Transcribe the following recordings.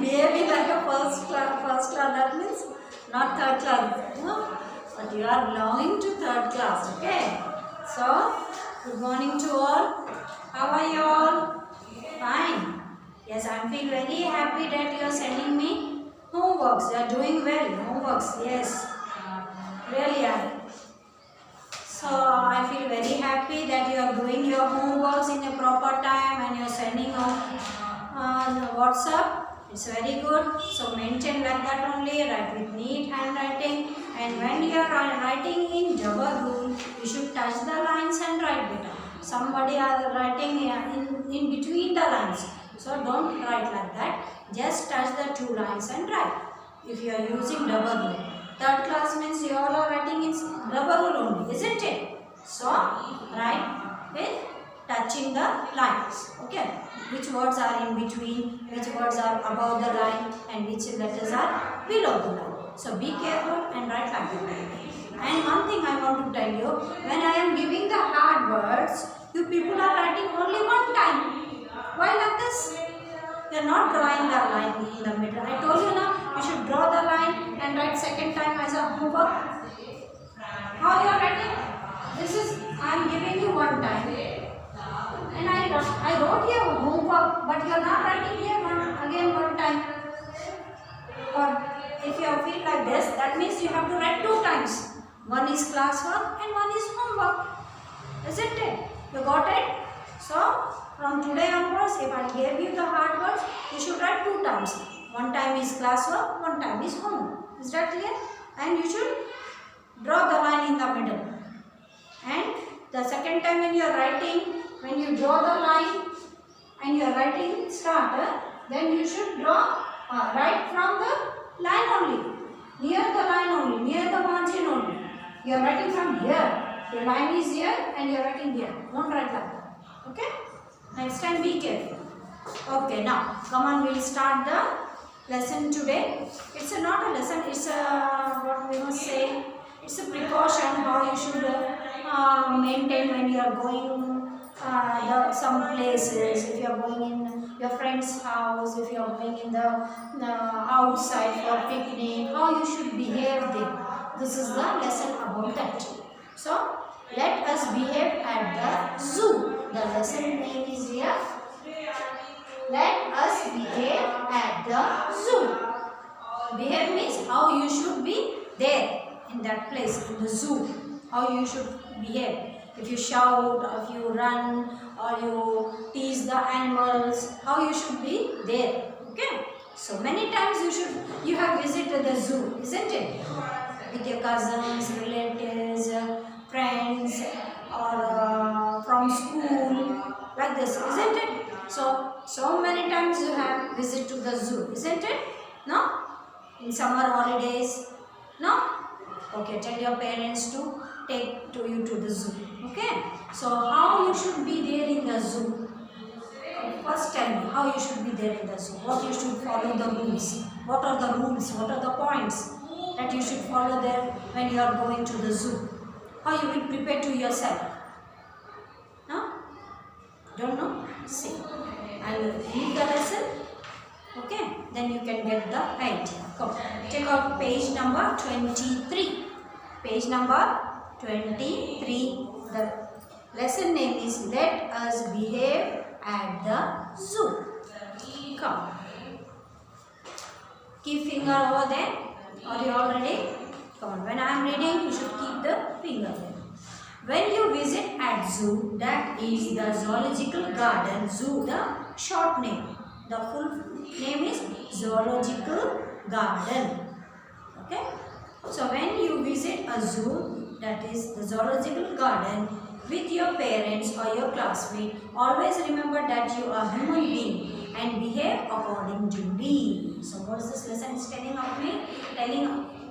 behaving like a first class, that means not third class, no? But you are belonging to third class, okay? So, good morning to all. How are you all? Fine. Yes, I feel very happy that you are sending me homeworks. You are doing well. Homeworks, yes. Really are. So I feel very happy that you are doing your homeworks in a proper time and you are sending on WhatsApp. It's very good. So maintain like that only. Write with neat handwriting. And when you are writing in double rule, you should touch the lines and write better. Somebody are writing in between the lines. So don't write like that. Just touch the two lines and write. If you are using double rule. Third class means you all are writing in double rule only, isn't it? So write with touching the lines. Okay. Which words are in between, which words are above the line, and which letters are below the line. So be careful and write like that. And one thing I want to tell you, when I am giving the hard words, you people are writing only one time. Why like this? You are not drawing the line in the middle. I told you now, you should draw the line and write second time as a homework. How you are writing? This is, I am giving you one time. And I wrote here homework, but you are not writing here again one time. Or if you feel like this, that means you have to write two times. One is classwork and one is homework. Isn't it? You got it? So, from today onwards, if I gave you the hard words, you should write two times. One time is classwork, one time is homework. Is that clear? And you should draw the line in the middle. And the second time when you are writing, when you draw the line and you are writing starter, then you should draw right from the line only, near the line only, near the margin only. You are writing from here. Your line is here and you are writing here. Don't write like that. Okay? Next time be careful. Okay, now come on, we'll start the lesson today. It's not a lesson, it's a, what we must say, it's a precaution how you should maintain when you are going some places. If you are going in your friend's house, if you are going in the outside for picnic, how you should behave there. This is the lesson about that. So, let us behave at the zoo. The lesson name is here. Let us behave at the zoo. Behave means how you should be there in that place, in the zoo. How you should behave. If you shout, or if you run, or you tease the animals, how you should be there. Okay. So many times you have visited the zoo, isn't it? With your cousins, relatives, friends, or from school, like this, isn't it? So many times you have visited to the zoo, isn't it? No? In summer holidays? No? Okay, tell your parents to take you to the zoo. Okay? So how you should be there in the zoo? First tell me how you should be there in the zoo. What you should follow the rules. What are the rules? What are the points that you should follow there when you are going to the zoo? How you will prepare to yourself? No? Don't know? See. I will read the lesson. Okay? Then you can get the idea. Come. Take out page number 23. Page number 23. The lesson name is Let Us Behave at the Zoo. Come. Keep finger over there. Are you all ready? Come on. When I am reading, you should keep the finger there. When you visit at zoo, that is the zoological garden. Zoo, the short name. The full name is zoological garden. Okay. So when you visit a zoo, that is the zoological garden, with your parents or your classmate, always remember that you are a human being and behave accordingly. So what is this lesson is telling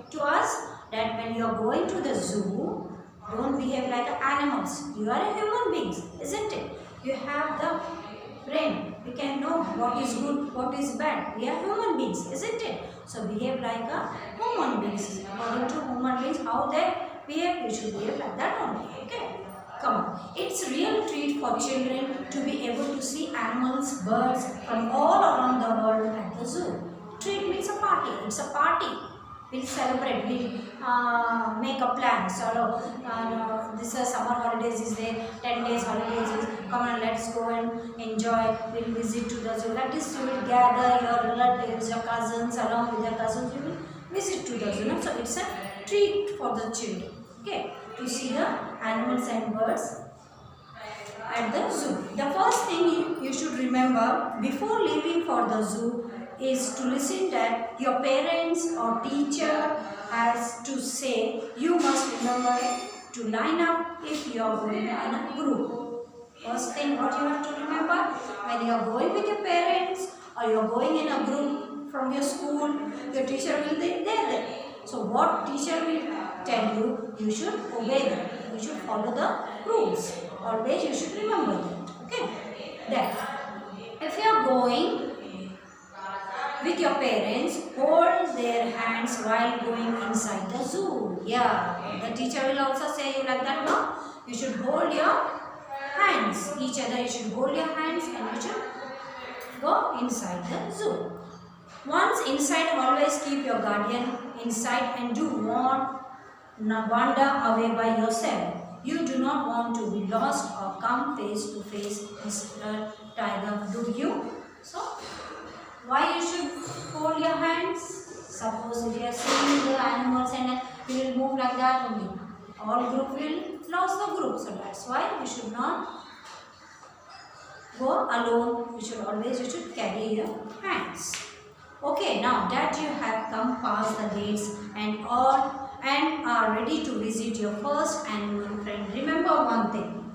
to us that when you are going to the zoo, don't behave like animals. You are a human beings, isn't it? You have the brain. We can know what is good, what is bad. We are human beings, isn't it? So behave like a human beings. According to human beings, how they behave, you should behave like that only. Okay? Come on. It's a real treat for children to be able to see animals, birds from all around the world at the zoo. we'll celebrate, we'll make a plan. So this summer holidays is there, 10 days holidays is, come on, let's go and enjoy, we'll visit to the zoo. Like this, you will gather your relatives, your cousins, along with your cousins, you will visit to the zoo. So it's a treat for the children, okay, to see the animals and birds at the zoo. The first thing you should remember before leaving for the zoo is to listen that your parents or teacher has to say. You must remember to line up if you are going in a group. First thing what you have to remember, when you are going with your parents or you are going in a group from your school, your teacher will be there. So what teacher will tell you, you should obey them. You should follow the rules. Always you should remember that. Okay. Then, if you are going with your parents, hold their hands while going inside the zoo. Yeah, the teacher will also say you like that, no? You should hold your hands. Each other you should hold your hands and you should go inside the zoo. Once inside, always keep your guardian inside and do not wander away by yourself. You do not want to be lost or come face to face Mr. Tiger, do you? So, why you should hold your hands? Suppose if you are seeing the animals and you will move like that only, all group will lose the group. So that's why you should not go alone. You should carry your hands. Okay, now that you have come past the gates and are ready to visit your first animal friend, remember one thing.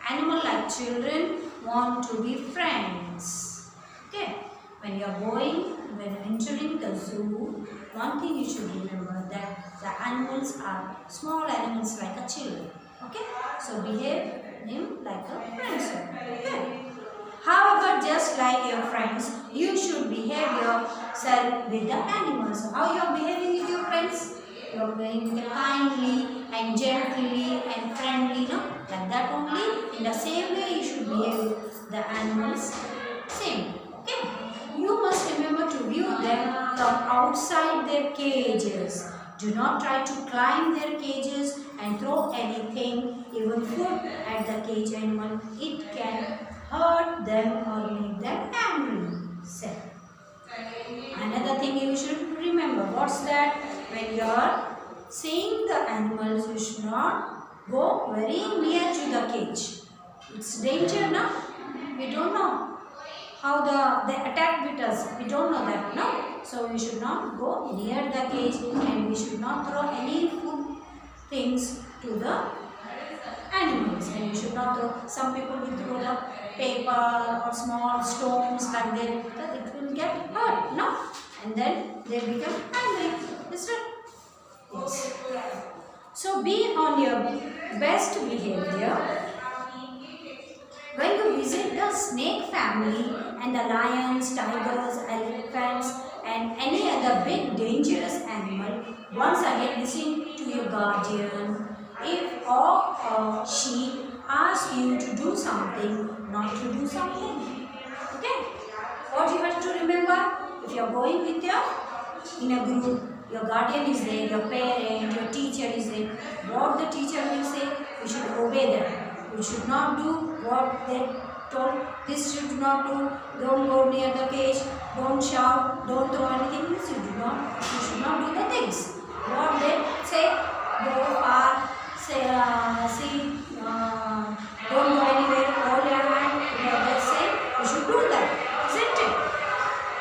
Animal like children want to be friends. Okay. When you are entering the zoo, one thing you should remember that the animals are small animals like a children. Okay, so behave them like a friend. Okay. However, just like your friends, you should behave yourself with the animals. So how you are behaving with your friends? You are behaving kindly and gently and friendly, no? Like that only. In the same way, you should behave with the animals. Same. Okay. You must remember to view them from outside their cages. Do not try to climb their cages and throw anything, even food, at the cage animal. It can hurt them or make them angry. Another thing you should remember, what's that? When you are seeing the animals, you should not go very near to the cage. It's danger, no? We don't know how they attack with us. We don't know that, no? So we should not go near the cage and we should not throw any food things to the animals. And we should not throw, some people will throw the paper or small stones like that, it will get hurt, no? And then they become angry. Is it? Yes. So be on your best behavior. When you visit the snake family and the lions, tigers, elephants and any other big dangerous animal, once again listen to your guardian. If or she asks you to do something, not to do something. Okay? What you have to remember? If you are going with in a group, your guardian is there, your parent, your teacher is there. What the teacher will say, you should obey them. You should not do what they told. This you should not do. Don't go near the cage. Don't shout. Don't throw anything. You should not do the things. What they say, go far. Say, don't go anywhere. Hold your hand. What they say, you should do that. Isn't it?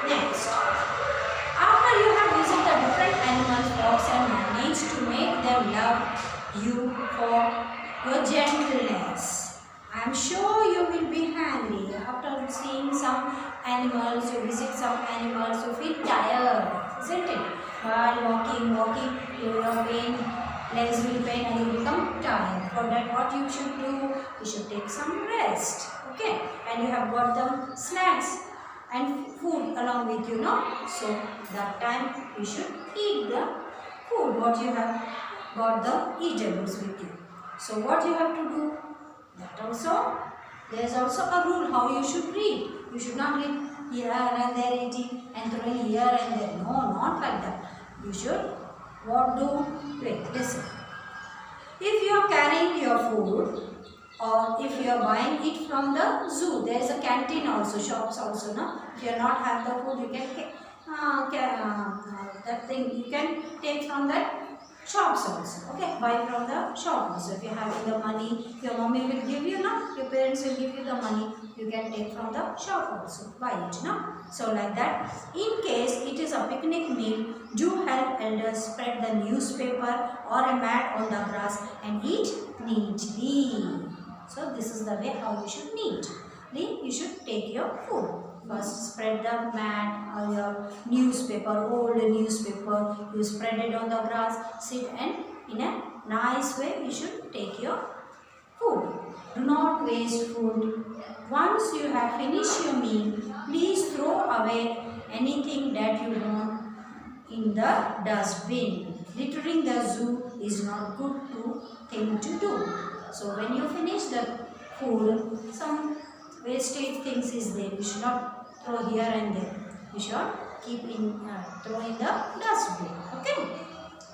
Next, after you have visited the different animals, dogs, and managed to make them love you for your gentleness, I am sure you will be happy. After seeing some animals, you visit some animals, you feel tired, isn't it? While walking, your legs will pain and you become tired. For that, what you should do? You should take some rest. Okay? And you have got the snacks and food along with you, no? So that time you should eat the food. What you have got the eatables with you. So what you have to do? That also, there is also a rule how you should read. You should not read here and there eating and throwing here and there. No, not like that. you should what do? Wait, listen. If you are carrying your food or if you are buying it from the zoo, there is a canteen also, shops also, no? If you are not have the food, you can that thing you can take from that shops also, okay? Buy from the shop also. If you have the money, your mommy will give you, no? Your parents will give you the money, you can take from the shop also, buy it, no? So like that, in case it is a picnic meal, do help elders spread the newspaper or a mat on the grass and eat neatly. So this is the way how you should neatly, you should take your food. First spread the mat or your newspaper, old newspaper, you spread it on the grass, sit and in a nice way you should take your food. Do not waste food. Once you have finished your meal, please throw away anything that you want in the dustbin. Littering the zoo is not good thing to do. So when you finish the food, some wastage things is there. You should not throw here and there. You should keep in throw in the dustbin. Okay.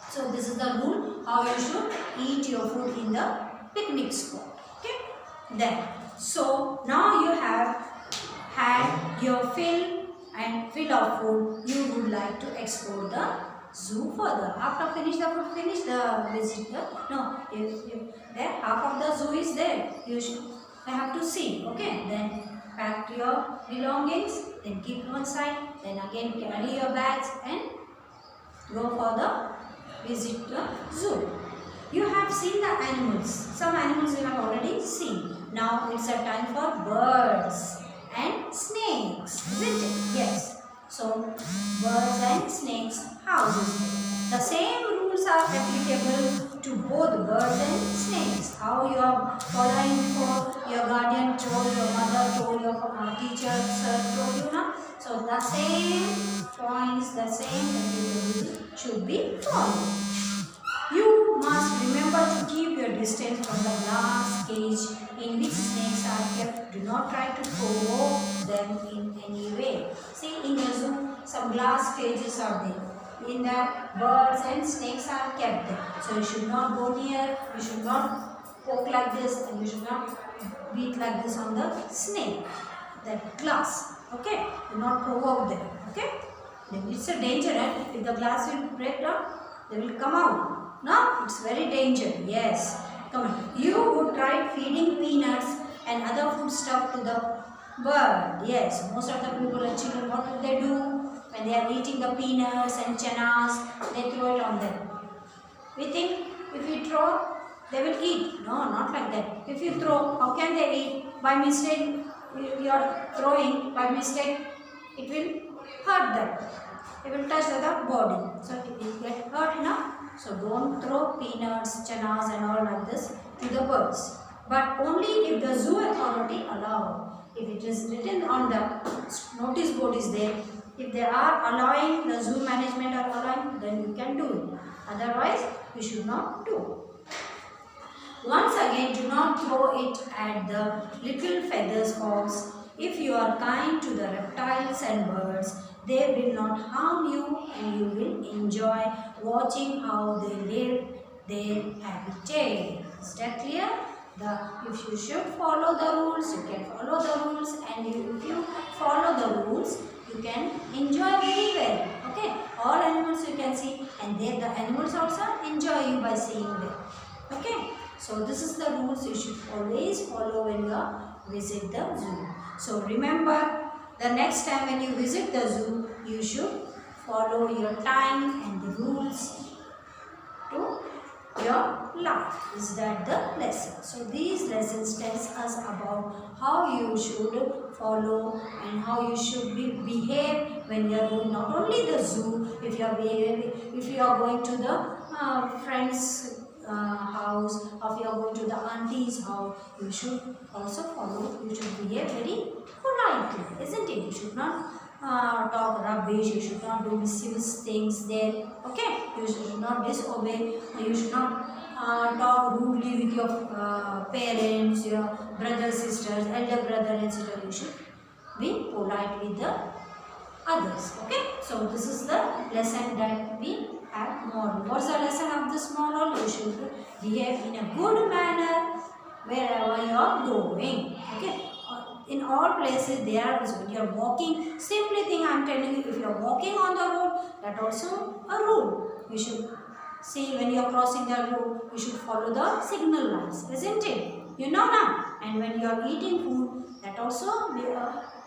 So this is the rule how you should eat your food in the picnic spot. Okay. Then so now you have had your fill of food. You would like to explore the zoo further. After finish the food, finish the visitor. No, if there half of the zoo is there, you should have to see. Okay. Then pack your belongings, then keep one side, then again carry your bags and go for the visit the zoo. You have seen the animals. Some animals you have already seen. Now it's a time for birds and snakes, isn't it? Yes. So birds and snakes houses. The same rules are applicable to both birds and snakes. How you are following for your guardian told, your mother told, your teacher sir told you now. So the same points, the same should be followed. You must remember to keep your distance from the glass cage in which snakes are kept. Do not try to provoke them in any way. See, in the zoo, some glass cages are there. In that, birds and snakes are kept there. So you should not go near, you should not poke like this, and you should not beat like this on the snake, that glass. Okay? Do not provoke them. Okay? Then it's a danger, and if the glass will break down, they will come out. No, it's very dangerous. Yes. Come on. You would try feeding peanuts and other food stuff to the bird. Yes. Most of the people and children, what do they do? When they are eating the peanuts and chanas, they throw it on them. We think if we throw, they will eat. No, not like that. If you throw, how can they eat? By mistake, you are throwing. By mistake, it will hurt them. It will touch the body. So it will get hurt enough. So don't throw peanuts, chanas and all like this to the birds. But only if the zoo authority allow. If it is written on the notice board is there, if they are allowing, the zoo management are allowing, then you can do it. Otherwise, you should not do. Once again, do not throw it at the little feathers fox. If you are kind to the reptiles and birds, they will not harm you and you will enjoy watching how they live their habitat. Is that clear? If you should follow the rules, you can follow the rules, and if you follow the rules, you can enjoy very well. Okay? All animals you can see, and the animals also enjoy you by seeing them. Okay? So this is the rules you should always follow when you visit the zoo. So remember, the next time when you visit the zoo, you should follow your time and the rules to your life. Is that the lesson? So these lessons tells us about how you should follow and how you should behave when you are going not only the zoo, if you are going to the friends house, or if you are going to the auntie's house, you should also follow, you should behave very politely, isn't it? You should not talk rubbish, you should not do mischievous things there, okay? You should not disobey, you should not talk rudely with your parents, your brothers, sisters, elder brother and sister. You should be polite with the others. Okay, so this is the lesson that we have moral. What's the lesson of this moral? You should behave in a good manner wherever you are going. Okay, in all places there is, when you are walking, simply thing I am telling you, if you are walking on the road, that also a rule. You should see when you are crossing the road, you should follow the signal lines, isn't it? You know now. And when you are eating food, that also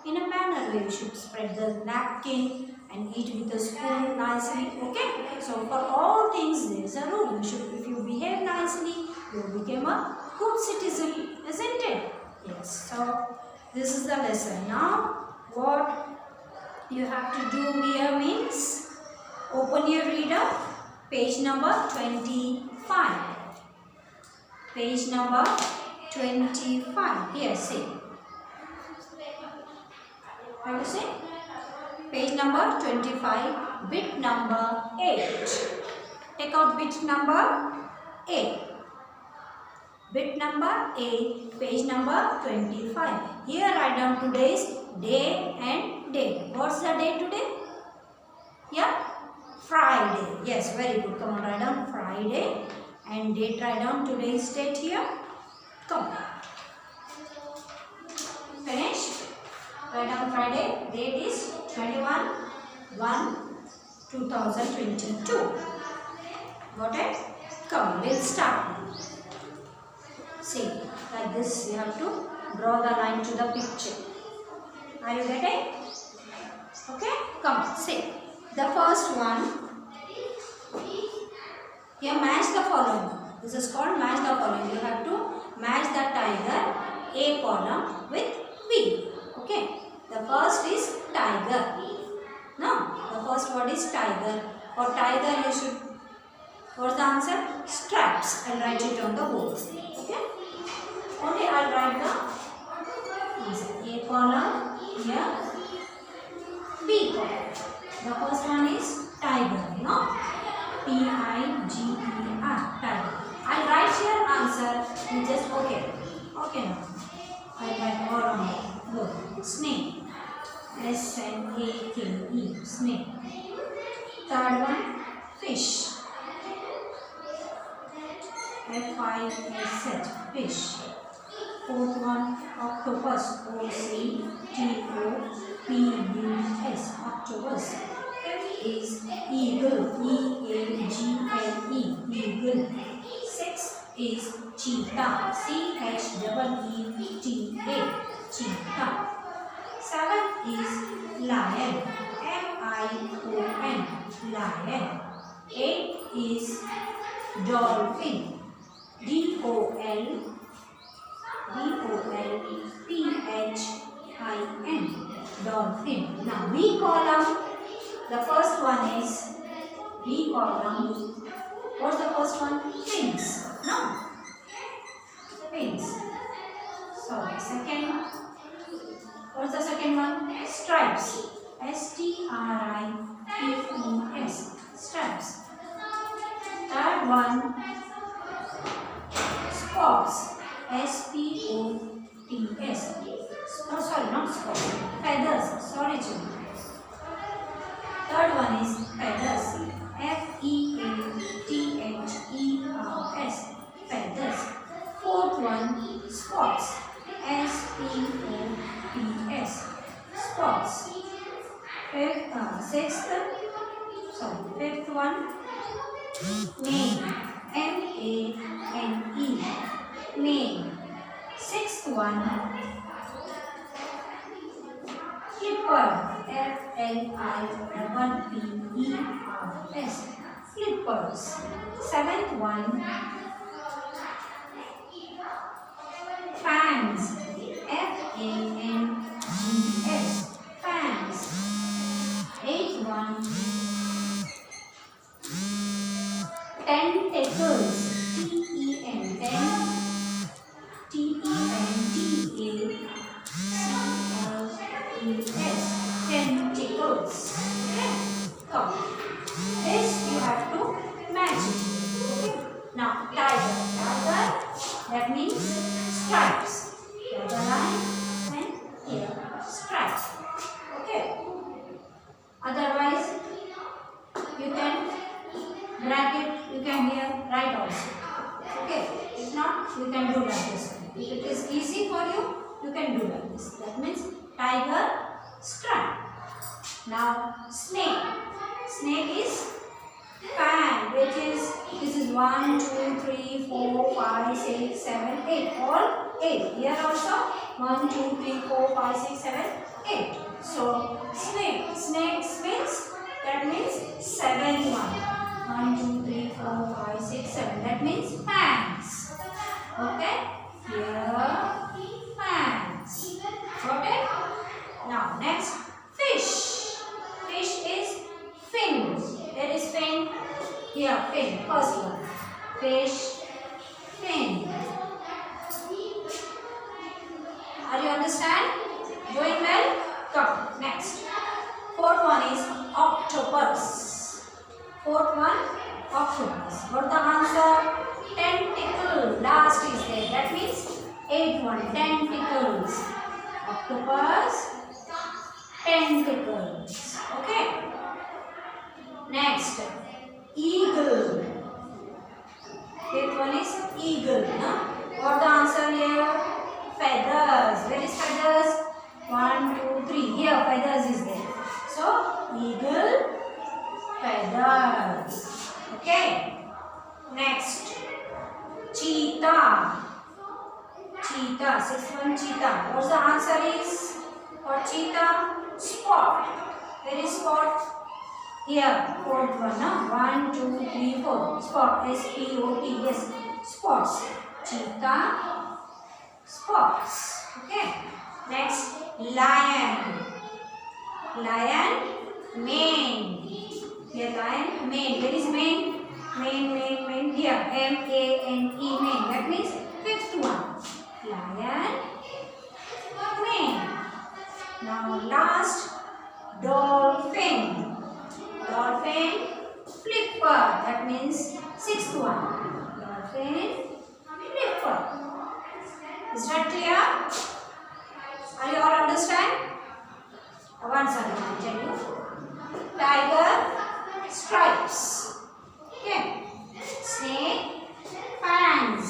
in a manner where you should spread the napkin and eat with the spoon nicely. Okay, so for all things there is a rule. You should, if you behave nicely, you become a good citizen, isn't it? Yes, so this is the lesson. Now what you have to do here means, open your reader, page number 25. Page number 25. Here, see. Have you seen? Page number 25, bit number 8. Take out bit number 8. Bit number 8, page number 25. Here write down today's day and date. What's the day today? Yeah? Friday. Yes, very good. Come on, write down Friday and date. Write down today's date here. Come. Finished? Write down Friday. Date is 21/1/2022. Got it? Come, we'll start. See, like this you have to draw the line to the picture. Are you getting? Okay? Come, see. The first one, here match the following. This is called match the following. You have to match the tiger A column with B. Okay? The first is tiger. Now, the first word is tiger. For tiger you should, what's the answer? Stripes. I'll write it on the board. Okay? Only I'll write the answer. A column here, B column. The first one is tiger. No? Tiger. Tiger. I'll write your answer. You just okay. Okay now. I'll write all on it. Good. Snake. S-N-A-K-E. Snake. Third one, fish. F-I-S-H. Fish. Fourth one, octopus. O-C-T-O-P-U-S. Octopus. Fifth is eagle. E-A-G-L-E. Eagle. Sixth is cheetah. C-H-E-E-T-A. Cheetah. Seventh is lion. M-I-O-N. Lion. Eighth is dolphin. D-O-L-P-H-I-N. Dolphin. Now B column. The first one is B column. What's the first one? Fins. No. Fins. Sorry. Second. What's the second one? Stripes. S-T-R-I-P-E-S. Stripes. Third one. Spots. S-P-O-T-S. Oh, sorry, not spots. Feathers. Sorry, children. Third one is feathers. F-E-A-T-H-E-R-S. Feathers. Fourth one, spots. S-P-O-T-S. Spots. Fifth one, mane. M-A-N-E. Mane. Sixth one, flipper. F-L-I-P-P-E-R-S. Flippers. Seventh one, fans. F-A-N-G-S. Fans. Eighth one, tentacles. T-E-N. T-E-N-T-A-C-L-E-S. Tentacles. Okay. Come. This you have to match it. Okay. Now tiger. Tiger, that means stripes. The other line and here stripes. Okay. can do like this. That means tiger, stripe. Now snake. Snake is fan, which is, this is 1, 2, 3, 4, 5, 6, 7, 8. All 8. Here also 1, 2, 3, 4, 5, 6, 7, 8. So snake. Snake means, that means 7 1, 2, 3, 4, 5, 6, 7. That means fans. Okay. Here fans. Got it? Now next, fish. Fish is fin. There is fin. Here fin. First one. Fish, fin. Are you understand? Doing well? Come. Next. Fourth one is octopus. Fourth one, octopus. What the answer? Tentacle. Last is there. That means 8 1. Tentacles. Octopus, tentacles. Okay. Next, eagle. Fifth one is eagle. No? What the answer here? Feathers. Where is feathers? 1, 2, 3. Here feathers is there. So eagle, feathers. Okay. Next, cheetah. Cheetah. Sixth one, cheetah. What's the answer is? For cheetah, spot. Where is spot? Here, fourth one. No? 1, 2, 3, 4. Spot. S-P-O-T. Yes. Spots. Cheetah, spots. Okay. Next, lion. Lion, mane. Here, lion, mane. Where is mane? Mane. Here, M-A-N-E, mane. That means fifth one. Lion, mane. Now last, dolphin. Dolphin, flipper. That means sixth one. Dolphin, flipper. Is that clear? Are you all understand? Once again I will tell you. Tiger, stripes. Okay. Snake, fans.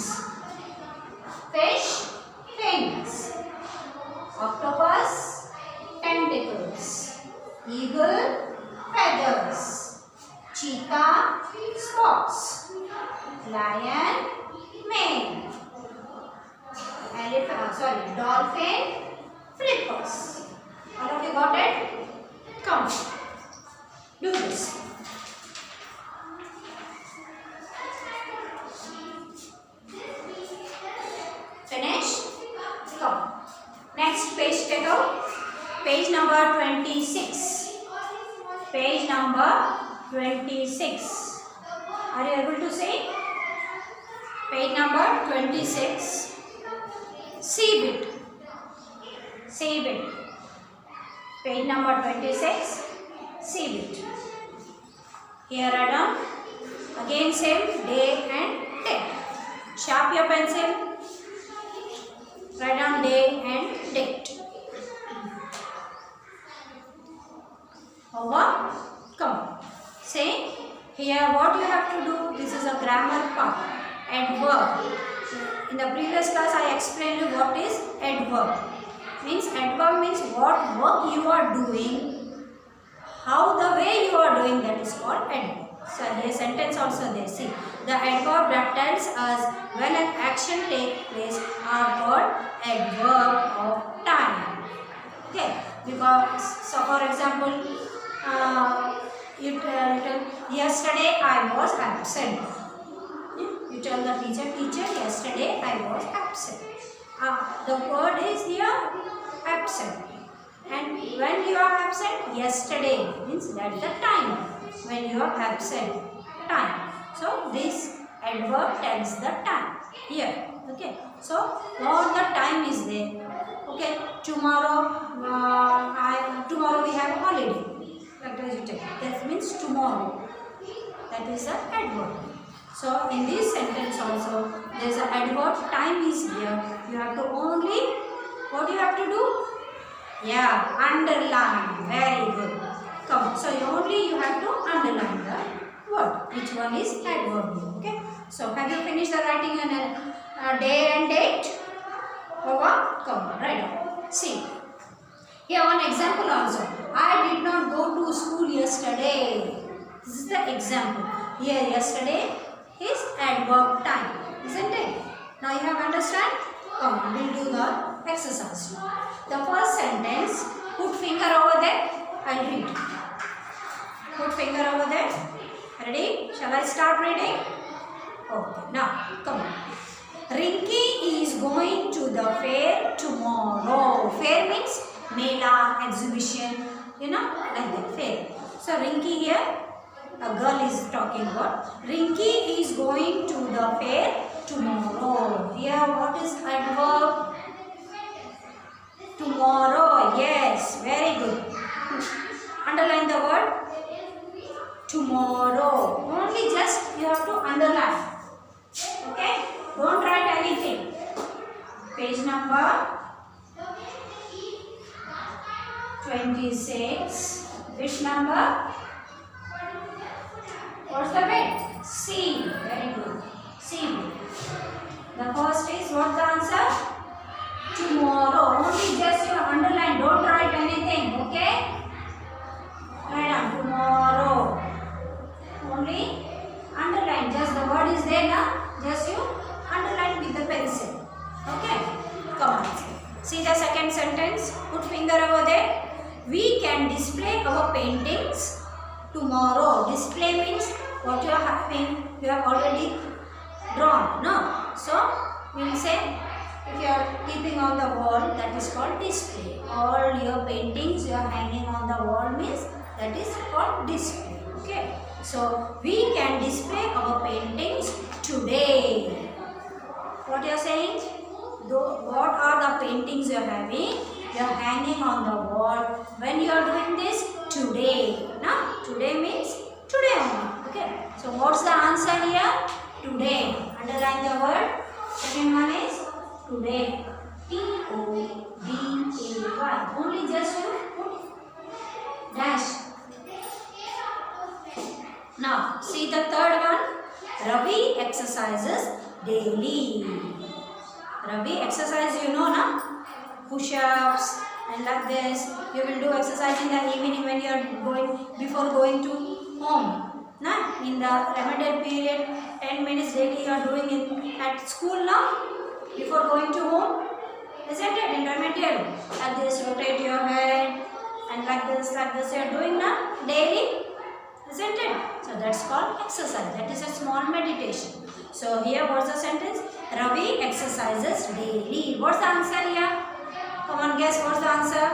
Fish, fins. Octopus, tentacles. Eagle, feathers. Cheetah, spots. Lion, mane. Dolphin, flippers. All of you got it? Come. Do this. Finish? Come. Next page take out. Page number 26. Page number 26. Are you able to see? Page number 26. Seabit. Seabit. Page number 26. Seabit. Here I done. Again same day and date. Sharp your pencil. Write down day and date. Over. Come. Say here what you have to do. This is a grammar part. Adverb. In the previous class I explained you what is adverb. Adverb means what work you are doing, how the way you are doing, that is called adverb. So here sentence also there. See, the adverb that tells us when an action takes place are called adverb of time. Okay, because so for example, you tell yesterday I was absent. You tell the teacher, yesterday I was absent. The word is here absent. And when you are absent, yesterday means that is the time. When you are absent, time. So this adverb tells the time here. Okay. So what the time is there. Okay. Tomorrow, tomorrow we have a holiday. That means tomorrow. That is the adverb. So in this sentence also there is an adverb, time is here. You have to only, what do you have to do? Yeah, underline. Very good. Come. So you have to underline the word. Which one is adverb? Okay. So have you finished the writing on a day and date? Over. Come. Right. See, here one example also. I did not go to school yesterday. This is the example. Here yesterday is adverb time, isn't it? Now you have understand? Come on, we'll do the exercise now. The first sentence, put finger over there. I'll read. Put finger over there. Ready? Shall I start reading? Okay, now come on. Rinki is going to the fair tomorrow. Fair means Mela, exhibition, like that, fair. So Rinki here, a girl is talking about. Rinki is going to the fair tomorrow. Here what is adverb? Tomorrow, yes, very good. Underline the word tomorrow. Only just you have to underline. Okay? Don't write anything. Page number 26. Which number? What's the bit? C. Very good. C. The first is what's the answer? Tomorrow. Only just you underline. Don't write anything. Okay? Write down tomorrow. Only underline. Just the word is there now. Just you underline with the pencil. Okay? Come on. See the second sentence. Put finger over there. We can display our paintings tomorrow. Display means what you are having, you have already drawn. No? So, we will say if you are keeping on the wall, that is called display. All your paintings you are hanging on the wall means that is called display. Okay? So, we can display our paintings today. What you are saying? What are the paintings you are having? You are hanging on the wall. When you are doing this? Today. Now, today means today only. Okay. So, what's the answer here? Today. Underline the word. Second one is today. Today. Only just you put dash. Now, see the third one. Ravi exercises daily. Ravi exercise you know na? Push-ups and like this. You will do exercise in the evening when you are before going to home. Na? In the remedial period, 10 minutes daily you are doing at school now. Before going to home. Isn't it? In remedial. Like this, rotate your head and like this you are doing now daily. Isn't it? So that's called exercise. That is a small meditation. So here what's the sentence? Ravi exercises daily. What's the answer here? Come on, guess what's the answer?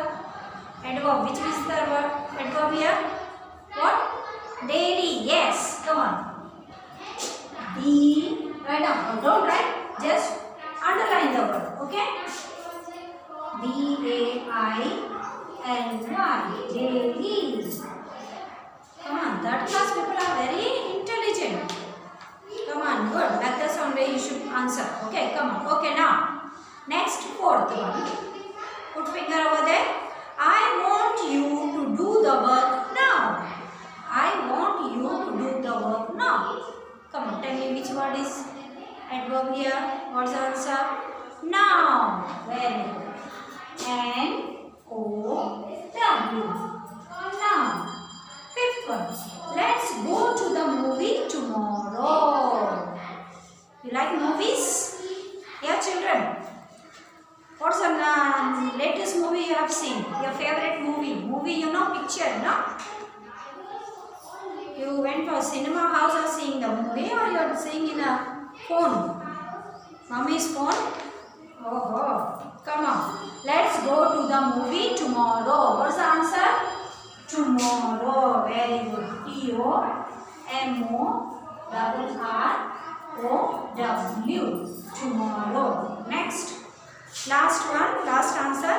Adverb. Which is the word? Adverb here? What? Daily. Yes. Come on. Write down. Don't write. Just underline the word. Okay? D-A-I-L-Y. Daily. Come on. Third class people are very intelligent. Come on. Good. Like the sound way you should answer. Okay. Come on. Okay. Now. Next, fourth one. Put finger over there. I want you to do the work now. I want you to do the work now. Come on, tell me which word is adverb here. What's the answer? Now. Very good. N-O-W. Now. Fifth one. Let's go to the movie tomorrow. You like movies? Yeah, children. What's the latest movie you have seen? Your favorite movie? Movie, picture, no? You went for cinema house or seeing the movie or you are seeing in a phone? Mommy's phone? Oh, come on. Let's go to the movie tomorrow. What's the answer? Tomorrow. Very good. T-O-M-O-R-R-O-W. Tomorrow. Next. Last one, last answer.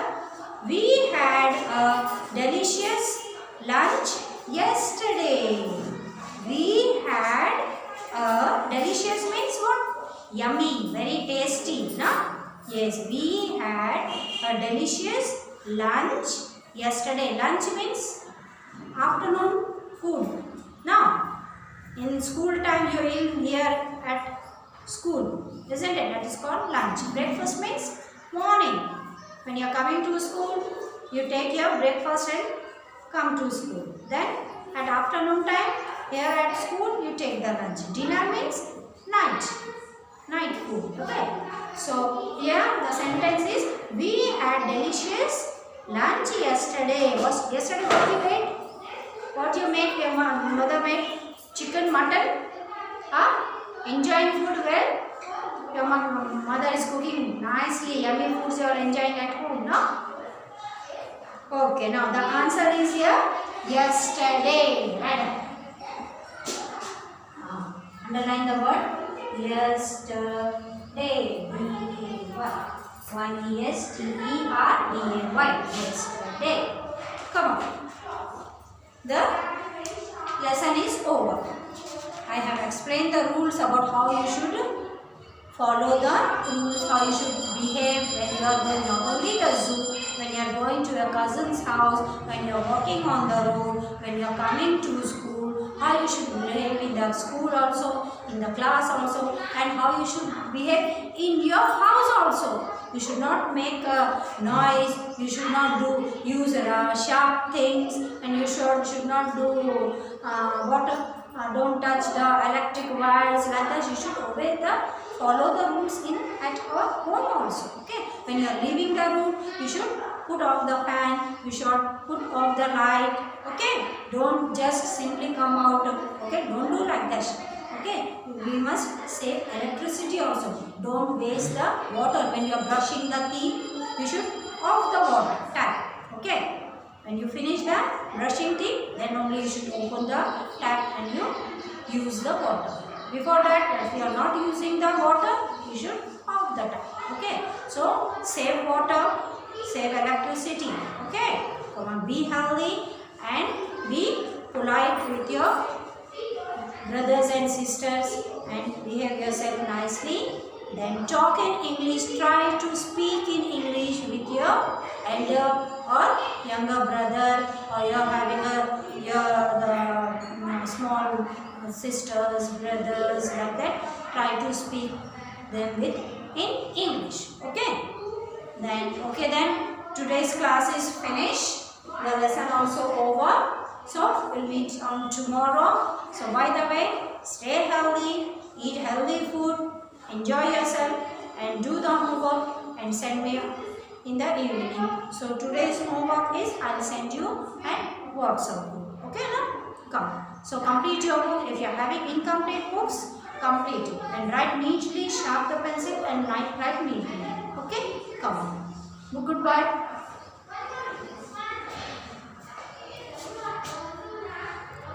We had a delicious lunch yesterday. We had a delicious means what? Yummy, very tasty, no? Yes, we had a delicious lunch yesterday. Lunch means afternoon food. Now, in school time you will here at school, isn't it? That is called lunch. Breakfast means morning. When you are coming to school, you take your breakfast and come to school. Then at afternoon time, here at school, you take the lunch. Dinner means night food. Okay. So here the sentence is, we had delicious lunch yesterday. Yesterday what you ate? What you make? Your mother made chicken, mutton. Enjoying food well. Your mother is cooking nicely, yummy foods you are enjoying at home, no? Okay, now the answer is here, yesterday. Right? Underline the word yesterday. Y-E-S-T-E-R-D-A-Y. Yesterday. Come on. The lesson is over. I have explained the rules about how you should follow the rules, how you should behave when you are going not only the zoo, when you are going to your cousin's house, when you are walking on the road, when you are coming to school, how you should behave in the school also, in the class also, and how you should behave in your house also. You should not make a noise, you should not use sharp things, and you should not do don't touch the electric wires like that. You should follow the rules at our home also. Okay. When you are leaving the room, you should put off the fan. You should put off the light. Okay. Don't just simply come out. Okay. Don't do like that. Okay. We must save electricity also. Don't waste the water. When you are brushing the teeth, you should off the water tap. Okay. When you finish the brushing teeth, then only you should open the tap and you use the water. Before that, if you are not using the water, you should off the tap. Okay. So save water, save electricity. Okay. Come on, be healthy and be polite with your brothers and sisters and behave yourself nicely. Then talk in English. Try to speak in English with your elder or younger brother, or you are having the small sisters, brothers like that. Try to speak them in English. Okay. Then today's class is finished. The lesson also over. So we'll meet on tomorrow. So by the way, stay healthy, eat healthy food, enjoy yourself, and do the homework and send me in the evening. So today's homework is, I'll send you an WhatsApp group. Okay, now come. So complete your book. If you are having incomplete books, complete it and write neatly, sharp the pencil and write neatly. Okay, come on. Goodbye.